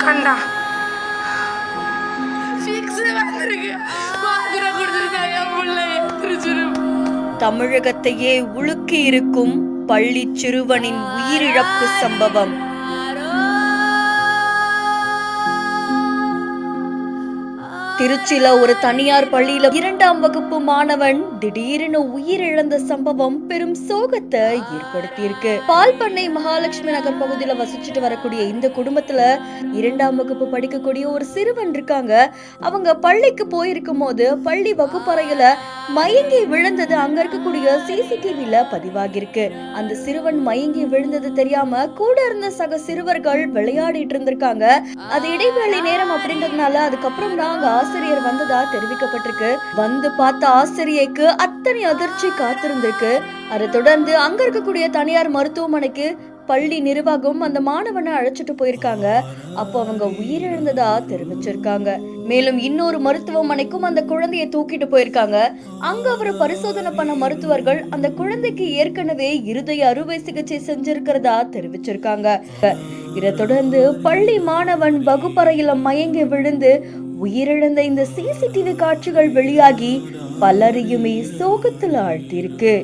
கண்டா தமிழகத்தையே உலுக்கி இருக்கும் பள்ளி சிறுவனின் உயிரிழப்பு சம்பவம். திருச்சியில ஒரு தனியார் பள்ளியில 2ஆம் வகுப்பு மாணவன் திடீரென உயிரிழந்த சம்பவம் பெரும் சோகத்தை ஏற்படுத்தியிருக்கு. பால் பண்ணை மகாலட்சுமி நகர் பகுதியில வசிச்சுட்டு வரக்கூடிய இந்த குடும்பத்துல 2ஆம் வகுப்பு படிக்கக்கூடிய ஒரு சிறுவன் இருக்காங்க. அவங்க பள்ளிக்கு போயிருக்கும் போது பள்ளி வகுப்பறையில மயங்கி விழுந்தது அங்க இருக்கக்கூடிய சிசிடிவில பதிவாகிருக்கு. அந்த சிறுவன் மயங்கி விழுந்தது தெரியாம கூட இருந்த சக சிறுவர்கள் விளையாடிட்டு இருந்திருக்காங்க. அது இடைவேளை நேரம் அப்படின்றதுனால அதுக்கப்புறம் நாங்க ஆசிரியர் வந்ததா தெரிவிக்கப்பட்டிருக்கு. வந்து பார்த்த ஆசிரியைக்கு அத்தனை அதிர்ச்சி காத்திருந்திருக்கு. அதை தொடர்ந்து அங்க இருக்கக்கூடிய தனியார் மருத்துவமனைக்கு பள்ளி நிர்வாகம் அந்த மாணவனை அழைச்சிட்டு போயிருக்காங்க. அப்போ அவங்க உயிரிழந்ததா தெரிவிச்சிருக்காங்க. மேலும் இன்னொரு மருத்துவமனைக்கும் அந்த குழந்தையை தூக்கிட்டு போயிருக்காங்க. அங்க அவரை பரிசோதனை பண்ண மருத்துவர்கள் அந்த குழந்தைக்கு ஏற்கனவே இருதய அறுவை சிகிச்சை செஞ்சிருக்கிறதா தெரிவிச்சிருக்காங்க. இதை தொடர்ந்து பள்ளி மாணவன் வகுப்பறையில மயங்கி விழுந்து உயிரிழந்த இந்த சிசிடிவி காட்சிகள் வெளியாகி பலரையுமே சோகத்தில் ஆழ்த்தியிருக்கு.